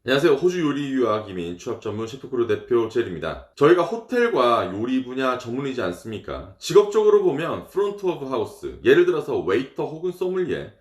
안녕하세요. 호주 요리 유학 이민 취업 전문 셰프크루 대표 젤입니다. 저희가 호텔과 요리 분야 전문이지 않습니까? 직업적으로 보면 프론트 오브 하우스, 예를 들어서 웨이터 혹은 소믈리에,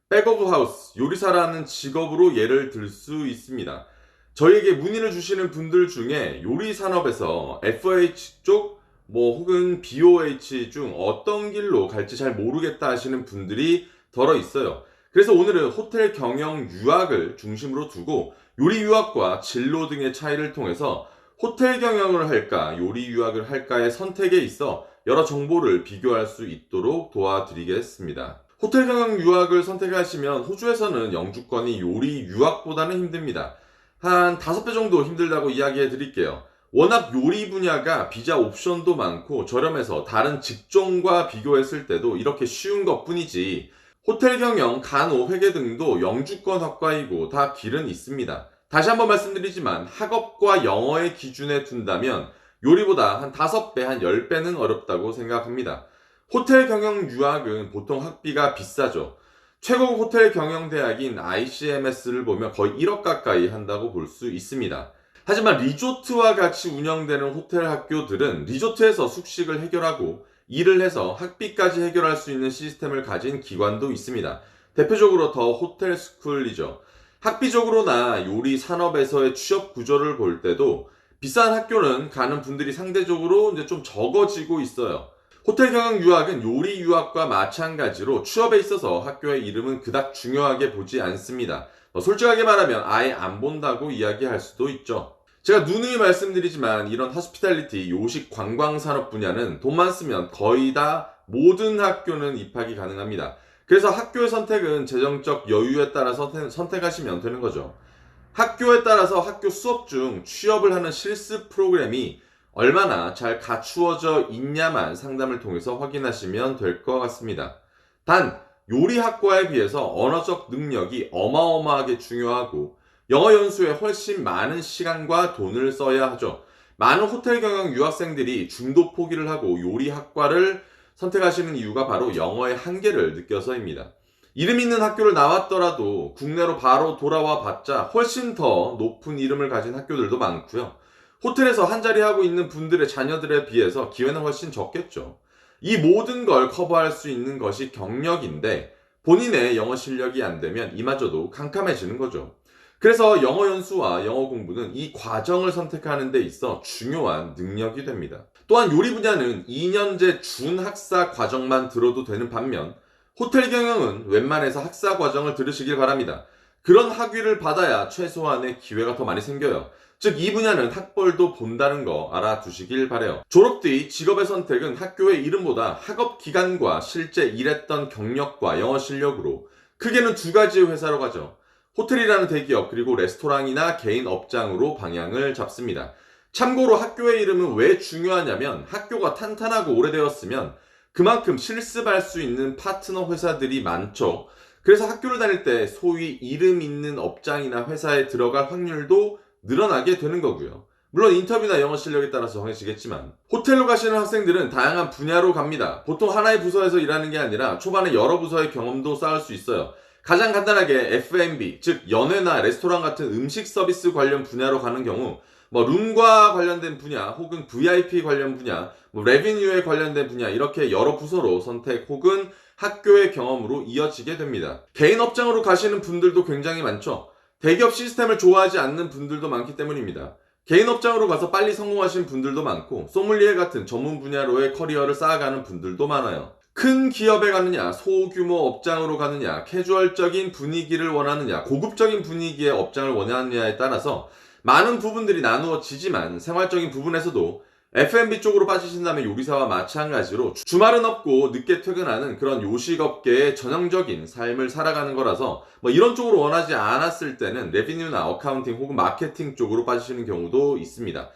백 오브 하우스, 요리사라는 직업으로 예를 들 수 있습니다. 저희에게 문의를 주시는 분들 중에 요리 산업에서 FOH 쪽, 혹은 BOH 중 어떤 길로 갈지 잘 모르겠다 하시는 분들이 덜어 있어요. 그래서 오늘은 호텔 경영 유학을 중심으로 두고 요리 유학과 진로 등의 차이를 통해서 호텔 경영을 할까, 요리 유학을 할까의 선택에 있어 여러 정보를 비교할 수 있도록 도와드리겠습니다. 호텔 경영 유학을 선택하시면 호주에서는 영주권이 요리 유학보다는 힘듭니다. 한 5배 정도 힘들다고 이야기해 드릴게요. 워낙 요리 분야가 비자 옵션도 많고 저렴해서 다른 직종과 비교했을 때도 이렇게 쉬운 것 뿐이지, 호텔 경영, 간호, 회계 등도 영주권 학과이고 다 길은 있습니다. 다시 한번 말씀드리지만 학업과 영어의 기준에 둔다면 요리보다 한 5배, 한 10배는 어렵다고 생각합니다. 호텔 경영 유학은 보통 학비가 비싸죠. 최고급 호텔 경영 대학인 ICMS를 보면 거의 1억 가까이 한다고 볼 수 있습니다. 하지만 리조트와 같이 운영되는 호텔 학교들은 리조트에서 숙식을 해결하고 일을 해서 학비까지 해결할 수 있는 시스템을 가진 기관도 있습니다. 대표적으로 더 호텔 스쿨이죠. 학비적으로나 요리 산업에서의 취업 구조를 볼 때도 비싼 학교는 가는 분들이 상대적으로 이제 좀 적어지고 있어요. 호텔 경영 유학은 요리 유학과 마찬가지로 취업에 있어서 학교의 이름은 그닥 중요하게 보지 않습니다. 솔직하게 말하면 아예 안 본다고 이야기할 수도 있죠. 제가 누누이 말씀드리지만 이런 허스피탈리티, 요식, 관광 산업 분야는 돈만 쓰면 거의 다 모든 학교는 입학이 가능합니다. 그래서 학교의 선택은 재정적 여유에 따라서 선택하시면 되는 거죠. 학교에 따라서 학교 수업 중 취업을 하는 실습 프로그램이 얼마나 잘 갖추어져 있냐만 상담을 통해서 확인하시면 될 것 같습니다. 단, 요리학과에 비해서 언어적 능력이 어마어마하게 중요하고 영어 연수에 훨씬 많은 시간과 돈을 써야 하죠. 많은 호텔 경영 유학생들이 중도 포기를 하고 요리학과를 선택하시는 이유가 바로 영어의 한계를 느껴서입니다. 이름 있는 학교를 나왔더라도 국내로 바로 돌아와 봤자 훨씬 더 높은 이름을 가진 학교들도 많고요. 호텔에서 한자리 하고 있는 분들의 자녀들에 비해서 기회는 훨씬 적겠죠. 이 모든 걸 커버할 수 있는 것이 경력인데 본인의 영어 실력이 안 되면 이마저도 캄캄해지는 거죠. 그래서 영어 연수와 영어 공부는 이 과정을 선택하는 데 있어 중요한 능력이 됩니다. 또한 요리 분야는 2년제 준학사 과정만 들어도 되는 반면 호텔 경영은 웬만해서 학사 과정을 들으시길 바랍니다. 그런 학위를 받아야 최소한의 기회가 더 많이 생겨요. 즉 이 분야는 학벌도 본다는 거 알아두시길 바래요. 졸업 뒤 직업의 선택은 학교의 이름보다 학업 기간과 실제 일했던 경력과 영어 실력으로 크게는 2가지 회사로 가죠. 호텔이라는 대기업, 그리고 레스토랑이나 개인 업장으로 방향을 잡습니다. 참고로 학교의 이름은 왜 중요하냐면 학교가 탄탄하고 오래되었으면 그만큼 실습할 수 있는 파트너 회사들이 많죠. 그래서 학교를 다닐 때 소위 이름 있는 업장이나 회사에 들어갈 확률도 늘어나게 되는 거고요. 물론 인터뷰나 영어 실력에 따라서 정해지겠지만 호텔로 가시는 학생들은 다양한 분야로 갑니다. 보통 하나의 부서에서 일하는 게 아니라 초반에 여러 부서의 경험도 쌓을 수 있어요. 가장 간단하게 F&B, 즉 연회나 레스토랑 같은 음식 서비스 관련 분야로 가는 경우 룸과 관련된 분야 혹은 VIP 관련 분야, 레비뉴에 관련된 분야, 이렇게 여러 부서로 선택 혹은 학교의 경험으로 이어지게 됩니다. 개인 업장으로 가시는 분들도 굉장히 많죠. 대기업 시스템을 좋아하지 않는 분들도 많기 때문입니다. 개인 업장으로 가서 빨리 성공하신 분들도 많고 소믈리에 같은 전문 분야로의 커리어를 쌓아가는 분들도 많아요. 큰 기업에 가느냐, 소규모 업장으로 가느냐, 캐주얼적인 분위기를 원하느냐, 고급적인 분위기의 업장을 원하느냐에 따라서 많은 부분들이 나누어지지만 생활적인 부분에서도 F&B 쪽으로 빠지신다면 요리사와 마찬가지로 주말은 없고 늦게 퇴근하는 그런 요식업계의 전형적인 삶을 살아가는 거라서 이런 쪽으로 원하지 않았을 때는 레비뉴나 어카운팅 혹은 마케팅 쪽으로 빠지시는 경우도 있습니다.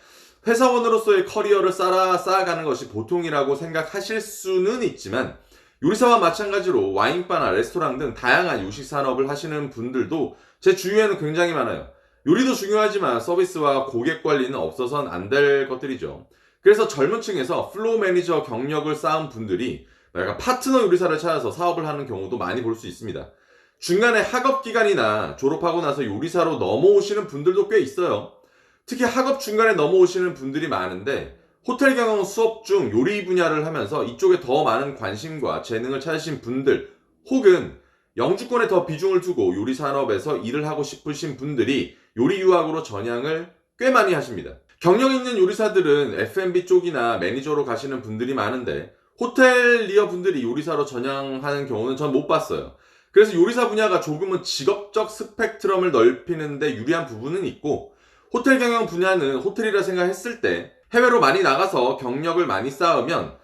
회사원으로서의 커리어를 쌓아가는 것이 보통이라고 생각하실 수는 있지만 요리사와 마찬가지로 와인바나 레스토랑 등 다양한 요식 산업을 하시는 분들도 제 주위에는 굉장히 많아요. 요리도 중요하지만 서비스와 고객 관리는 없어서는 안 될 것들이죠. 그래서 젊은 층에서 플로우 매니저 경력을 쌓은 분들이 약간 파트너 요리사를 찾아서 사업을 하는 경우도 많이 볼 수 있습니다. 중간에 학업 기간이나 졸업하고 나서 요리사로 넘어오시는 분들도 꽤 있어요. 특히 학업 중간에 넘어오시는 분들이 많은데 호텔 경영 수업 중 요리 분야를 하면서 이쪽에 더 많은 관심과 재능을 찾으신 분들, 혹은 영주권에 더 비중을 두고 요리 산업에서 일을 하고 싶으신 분들이 요리 유학으로 전향을 꽤 많이 하십니다. 경력 있는 요리사들은 F&B 쪽이나 매니저로 가시는 분들이 많은데 호텔리어 분들이 요리사로 전향하는 경우는 전 못 봤어요. 그래서 요리사 분야가 조금은 직업적 스펙트럼을 넓히는데 유리한 부분은 있고, 호텔 경영 분야는 호텔이라 생각했을 때 해외로 많이 나가서 경력을 많이 쌓으면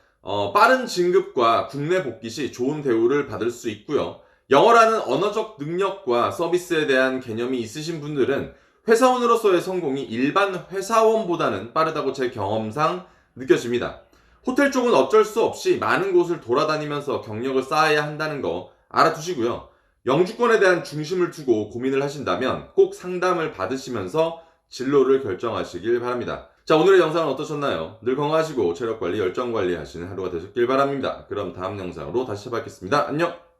빠른 진급과 국내 복귀 시 좋은 대우를 받을 수 있고요. 영어라는 언어적 능력과 서비스에 대한 개념이 있으신 분들은 회사원으로서의 성공이 일반 회사원보다는 빠르다고 제 경험상 느껴집니다. 호텔 쪽은 어쩔 수 없이 많은 곳을 돌아다니면서 경력을 쌓아야 한다는 거 알아두시고요. 영주권에 대한 중심을 두고 고민을 하신다면 꼭 상담을 받으시면서 진로를 결정하시길 바랍니다. 자, 오늘의 영상은 어떠셨나요? 늘 건강하시고 체력관리, 열정관리 하시는 하루가 되셨길 바랍니다. 그럼 다음 영상으로 다시 찾아뵙겠습니다. 안녕!